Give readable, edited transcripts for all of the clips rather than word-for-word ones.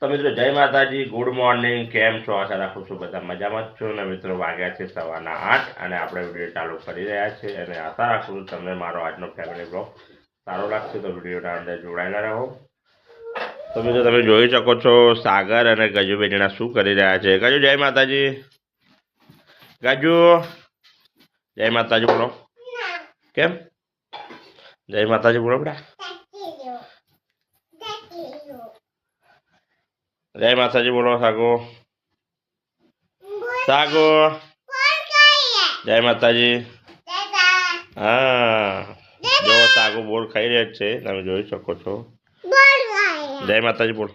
તો મિત્રો જય માતાજી, ગુડ મોર્નિંગ. કેમ છો? આશા રાખું છું બધા મજામાં જ છો. અને મિત્રો વાગ્યા છે સવારના 8 અને આપણે વિડીયો ચાલુ કરી રહ્યા છીએ. અને આશા રાખું છું તમને મારો આજનો ફેમિલી બ્લોગ સારો લાગશે, તો વિડીયોના અંદર જોડાયેલા રહો. તો મિત્રો તમે જોઈ શકો છો સાગર અને ગજુ બેજણા શું કરી રહ્યા છે. ગજુ જય માતાજી. ગજુ જય માતાજી બોલો. કેમ જય માતાજી બોલો બેટા? જય માતાજી બોલો. સાગો સાગો જય માતાજી. હા, જો સાગો બોર ખાઈ રહ્યા છે, તમે જોઈ શકો છો. જય માતાજી બોલ.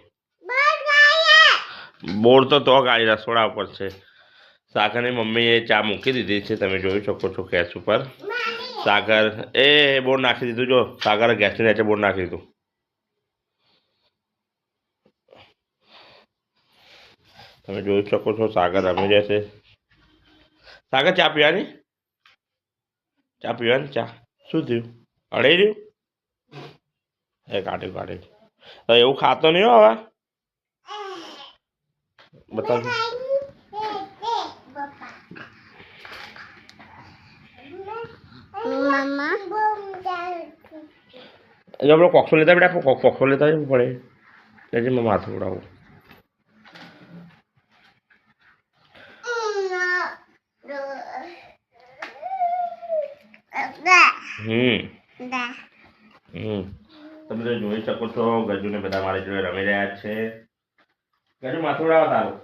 બોર તો ગાડી રસોડા ઉપર છે. સાગરની મમ્મીએ ચા મૂકી દીધી છે, તમે જોઈ શકો છો ગેસ ઉપર. સાગર બોર નાખી દીધું. જો સાગર ગેસની નીચે બોર નાખી દીધું. તમે જોઈ શકો છો સાગર રમી જશે. સાગર ચા પીવાની? ચા પીવાની? ચા શું થયું? અડાઈ રહ્યું? કાઢ્યું. એવું ખાતો નહીં હો હવે. બતાવ. આપણે કોક્સો લેતા બેટા, કોક્સો લેતા જવું પડે. એટલે મેં માથું ઉડાવું. તમે તો જોઈ શકો છો ગજુને બધા મારી જોડે રમી રહ્યા છે. ગજુ માથું ઉડાવો તારું.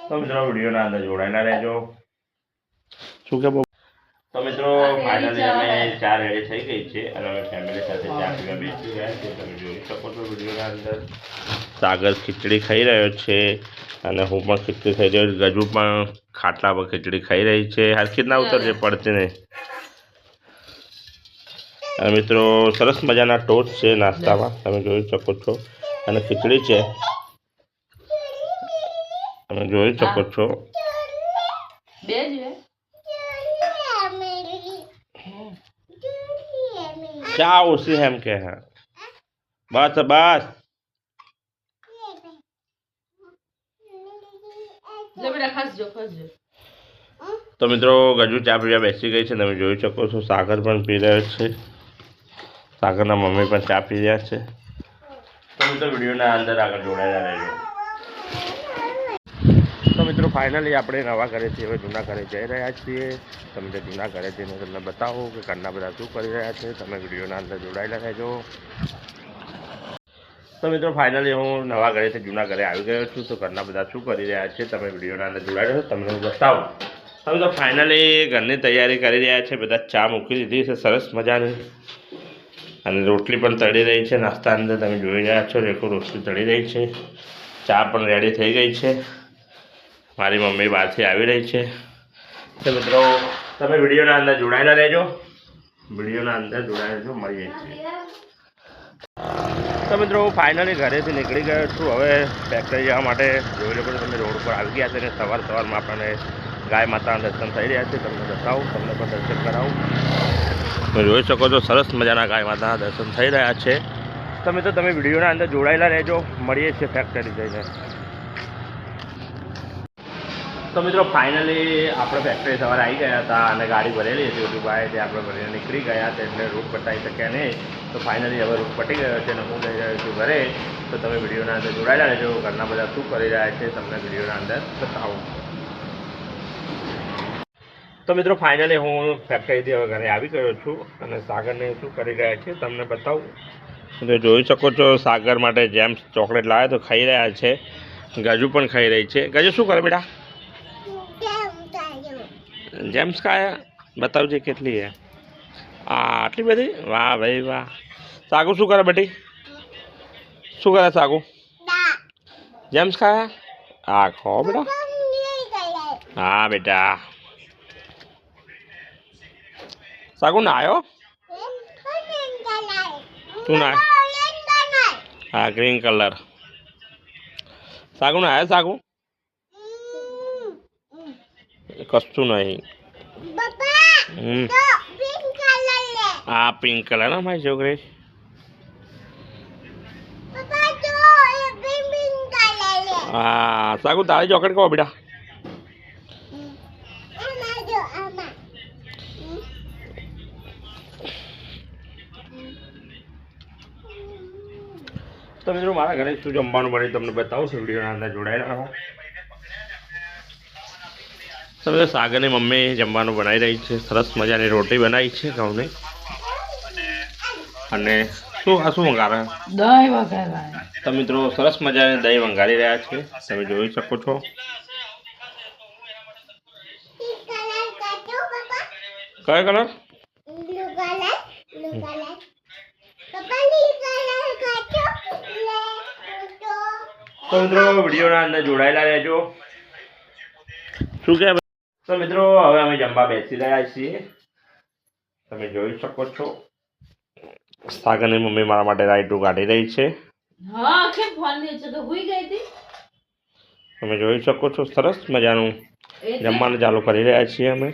તો મિત્રો વિડીયોના અંદર જોડાયેલા રહેજો. શું કે તો મિત્રો ફાઇનલી અમે ચા રેડી થઈ ગઈ છે અને અમે ફેમિલી સાથે ચા પીવા બેસી ગયા છે. તમે જોઈ શકો છો વિડીયોના અંદર. સાગર ખીચડી ખાઈ રહ્યો છે અને હું પણ ખીચડી ખાઈ રહ્યો છું. ગજુ પણ ખાટલા પર ખીચડી ખાઈ રહી છે. હરખી ના ઉતરજે, પડતી નહીં. અને મિત્રો સરસ મજાના ટોસ્ટ છે નાસ્તામાં, તમે જોઈ શકો છો. અને ખીચડી છે, તમે જોઈ શકો છો. ચા ઓછી એમ કે હા. બસ બસ. તો મિત્રો ગજુ ચા પીવા બેસી ગઈ છે, તમે જોઈ શકો છો. સાગર પણ પી રહ્યો છે. સાગરના મમ્મી પણ ચા પી રહ્યા છે. તો મિત્રો વિડીયોના અંદર આગળ જોડાયેલા રહેજો. તો મિત્રો ફાઇનલી આપણે નવા ઘરેથી હવે જૂના ઘરે જઈ રહ્યા છીએ. તમે જૂના ઘરે જઈને તમને બતાવો કે ઘરના બધા શું કરી રહ્યા છે. તમે વિડીયોના અંદર જોડાયેલા રહેજો. તો મિત્રો ફાઇનલી હું નવા ઘરેથી જૂના ઘરે આવી ગયો છું. તો ઘરના બધા શું કરી રહ્યા છે તમે વિડીયોના અંદર જોડાઈ રહ્યો તમને હું બતાવું. હવે તો ફાઇનલી ઘરની તૈયારી કરી રહ્યા છે. બધા ચા મૂકી દીધી છે સરસ મજાની. અને રોટલી પણ તળી રહી છે નાસ્તા અંદર, તમે જોઈ રહ્યા છો. રેખો રોટલી તળી રહી છે. ચા પણ રેડી થઈ ગઈ છે. મારી મમ્મી બહારથી આવી રહી છે. તો મિત્રો તમે વિડીયોના અંદર જોડાયેલા રહેજો. વિડીયોના અંદર જોડાયેલા રહેજો. મળીએ છીએ. તો મિત્રો હું ફાઇનલી ઘરેથી નીકળી ગયો છું. હવે ફેક્ટરી જવા માટે જોઈ લો. તમે રોડ પર આવી ગયા છે અને સવારમાં આપણને ગાય માતાના દર્શન થઈ રહ્યા છે. તમને બતાવું, તમને પણ દર્શન કરાવું. તમે જોઈ શકો છો સરસ મજાના ગાય માતાના દર્શન થઈ રહ્યા છે. તમે વિડીયોના અંદર જોડાયેલા રહેજો. મળીએ છીએ ફેક્ટરી જઈને. તો મિત્રો ફાઇનલી આપણે ફેક્ટરી સવારે આવી ગયા હતા અને ગાડી ભરેલી હતી બધું ભાઈ, તે આપણે ભરીને નીકળી ગયા હતા એટલે રૂટ પટાવી શક્યા નહીં. તો ફાઇનલી હવે રૂટ પટી ગયો છે અને હું જઈ રહ્યો છું ઘરે. તો તમે વિડીયોના અંદર જોડાયેલા રહેજો. ઘરના બધા શું કરી રહ્યા છે તમને વિડીયોના અંદર બતાવું. તો મિત્રો ફાઇનલી હું ફેક્ટરીથી હવે ઘરે આવી ગયો છું અને સાગરને શું કરી રહ્યા છે તમને બતાવું. તો જોઈ શકો છો સાગર માટે જેમ્સ ચોકલેટ લાવ્યા તો ખાઈ રહ્યા છે. ગજુ પણ ખાઈ રહી છે. ગજુ શું કરે બેટા? જેમ્સ ખાયા? બતાવજે કેટલી હે. આટલી બધી? વાહ ભાઈ વાહ. સાગુ શું કરે બેટી? શું કરે સાગુ? જેમ્સ ખાયા? હા ખો બેટા. હા બેટા. સાગુ નાયો? તું ના હા ગ્રીન કલર સાગું આયા સાગું કશું નહીં હા પિંક કલર ના મારી છોકરી હા સાગું તારી ચોકલેટ કહો બેટા તો મિત્રો મારા ઘરે શું જમવાનું બને તમને બતાવું છું વિડીયોના અંદર જોડાયેલા રહો તમે સાગરની મમ્મી જમવાનું બનાવી રહી છે સરસ મજાની રોટી બનાવી છે ઘઉંની અને શું વઘારે દહીં વઘારે તો મિત્રો સરસ મજાની દહીં વઘારી રહ્યા છે તમે જોઈ શકો છો કયો કલર તો મિત્રો વિડીયોના અંદર જોડાયેલા રહેજો શું કે તો મિત્રો હવે અમે જમવા બેસી રહ્યા છીએ તમે જોઈ શકો છો સાગરની મમ્મી મારા માટે રાયતું કાઢી રહી છે હા કે ફોન નીચે તો ભૂઈ ગઈ હતી તમે જોઈ શકો છો સરસ મજાનું જમવાનું ચાલુ કરી રહ્યા છીએ અમે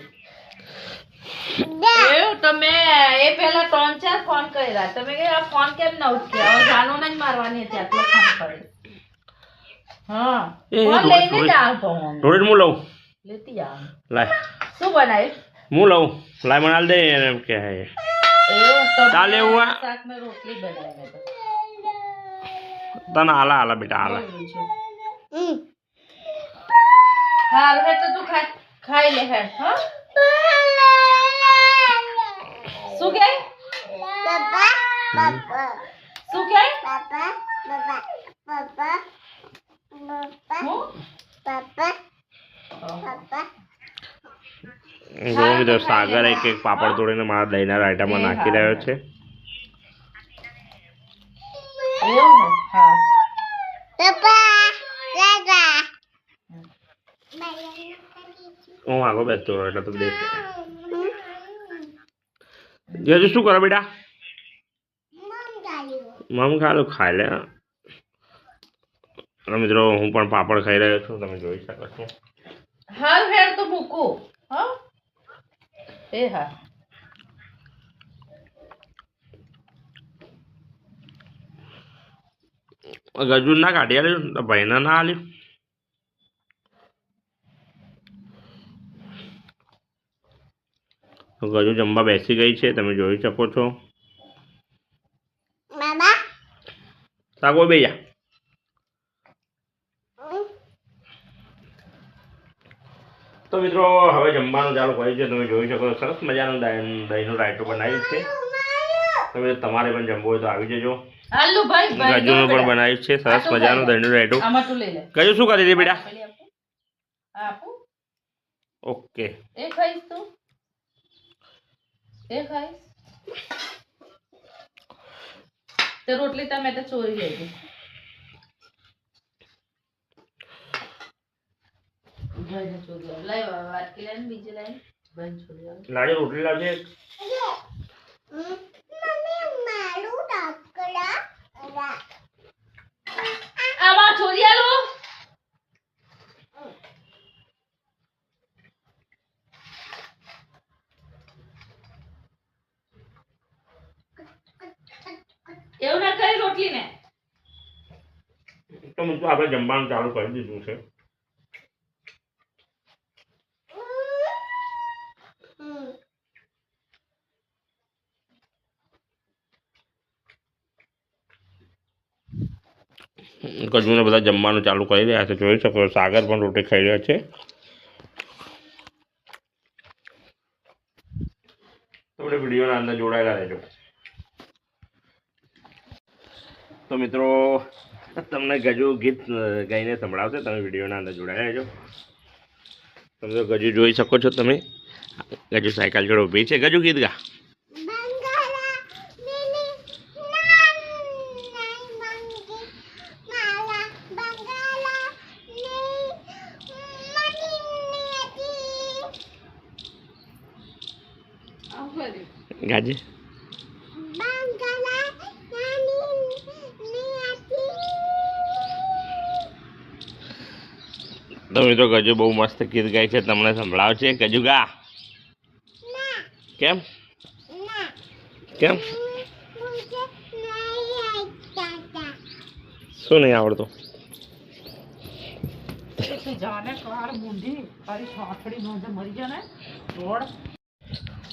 તમે એ પહેલા 3-4 ફોન કર્યા તમે કે આ ફોન કેમ ન ઉઠ્યા હવે જાનો ને જ મારવાની હતી આટલો ફોન કરે હા ફોન લઈને જ આવ ફોન થોડી હું લઉં લેતી આવ લાય શું બનાય હું લઉં લાય મને હાલ દે એમ કે હે એ તો ચાલે એવું આ શાક મે રોટલી બનાવી મેં તો તને હાલા બેટા હાલા હાલ હે તો તું ખાઈ લે હે હા શું કે શું કે જો મિત્રો સાગર એક પાપડ તોડીને મારા દહીંના રાયતામાં નાખી રહ્યો છે હું આગળ બેસતો રહ્યો એટલે તો દેખ હજુ શું કરો બેટા મમ ખાઈ લે અને મિત્રો હું પણ પાપડ ખાઈ રહ્યો છું તમે જોઈ શકો છો હાલ હેર તો મૂકું હા એ હા ગજુ ના કાઢી આલ્યું ભાઈના ના આલ્યું ગજુ જમવા બેસી ગઈ છે તમે જોઈ શકો છો સાગો બે જા તો મિત્રો હવે જમવાનું ચાલુ કર્યું છે તમે જોઈ શકો છો સરસ મજાનું દહીંનું રાયતું બનાવ્યું છે તમે તમારે પણ જમવું હોય તો આવી જજો આલુ ભાઈ ગજુનું પણ બનાવ્યું છે સરસ મજાનું દહીંનું રાયતું આમાં તું લઈ લે ગજુ શું કરી રહી બેટા આપું ઓકે એ ખાઈશ તું એ ખાઈશ તે રોટલી તમે તો ચોરી લેજો ભાઈને ચોરી લાવ વાટકી લઈને બીજી લઈને ભાઈને ચોરી લાડે રોટલી લાવજે આમાં ચોરી આલો એવું ના કરી રોટલી ને તો મિત્રો આપણે જમવાનું ચાલુ કરી દીધું છે ગજુને બધા જમવાનું ચાલુ કરી રહ્યા છે જોઈ શકો સાગર પણ રોટી ખાઈ રહ્યા છે તમને વિડીયોના અંદર જોડાયેલા રહેજો તો મિત્રો તમને ગજુ ગીત ગાઈને સંભળાવશે તમે વિડીયોના અંદર જોડાયેલા રહેજો તમે તો ગજુ જોઈ શકો છો તમે ગજુ સાયકલ જોડે ઊભી છે ગજુ ગીત ગા ગાજે તો મિત્રો ગજુ બહુ મસ્ત ગીત ગાય છે, તમને સંભળાવશે. ગજુ ગા. કેમ કેમ શું નહીં આવડતું?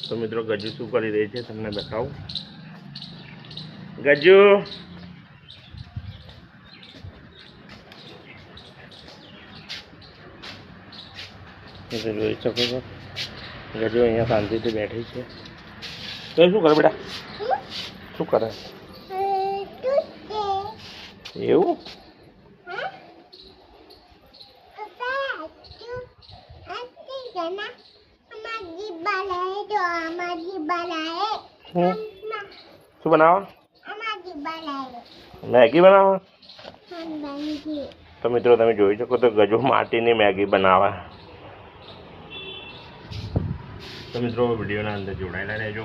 તો મિત્રો ગજુ શું કરી રહી છે તમને બતાવું. ગજુ જોઈ શકો છો, ગજુ અહીંયા શાંતિથી બેઠી છે. તો શું કરે બેટા? શું કરે? એવું? શું બનાવો? મેગી બનાવો? તો મિત્રો તમે જોઈ શકો તો ગજુ માટીની મેગી બનાવે. તો મિત્રો વિડીયોના અંદર જોડાયેલા રહેજો.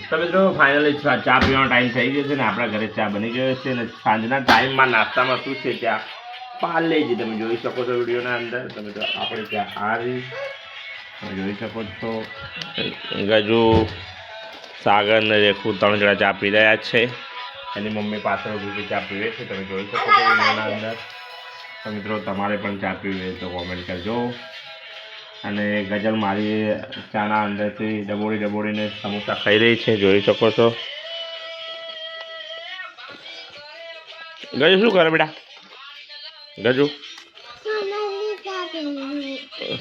તો મિત્રો ફાઇનલી ચા પીવાનો ટાઈમ થઈ ગયો છે ને આપણા ઘરે ચા બની ગયો છે ને સાંજના ટાઈમમાં નાસ્તામાં શું છે ત્યાં પાર્લેજી તમે જોઈ શકો છો વિડીયોના અંદર. તો મિત્રો આપણે ત્યાં આ રીત તમે જોઈ શકો છો. ગજુ સાગર ને રેખું 3 જણા ચા પી રહ્યા છે. એની મમ્મી પાછળ ઊભી ચા પીવે છે, તમે જોઈ શકો છો વિડીયોના અંદર. તો મિત્રો તમારે પણ ચા પીવી હોય તો કોમેન્ટ કરજો. અને ગજલ મારી ચાના અંદરથી ડબોડીને સમોસા ખાઈ રહી છે, જોઈ શકો છો. ગજુ શું કરે બેટા? ગજુ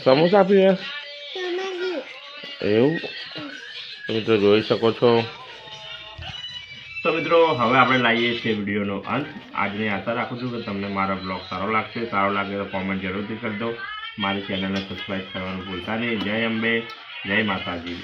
સમોસા પીવે એવું? મિત્રો જોઈ શકો છો. તો મિત્રો હવે આપણે લાવીએ છીએ વિડીયોનો અંત. આજની આશા રાખું છું કે તમને મારો બ્લોગ સારો લાગશે. સારો લાગે તો કોમેન્ટ જરૂરથી કરી દો. મારી ચેનલને સબસ્ક્રાઈબ કરવાનું ભૂલતા નહીં. જય અંબે, જય માતાજી.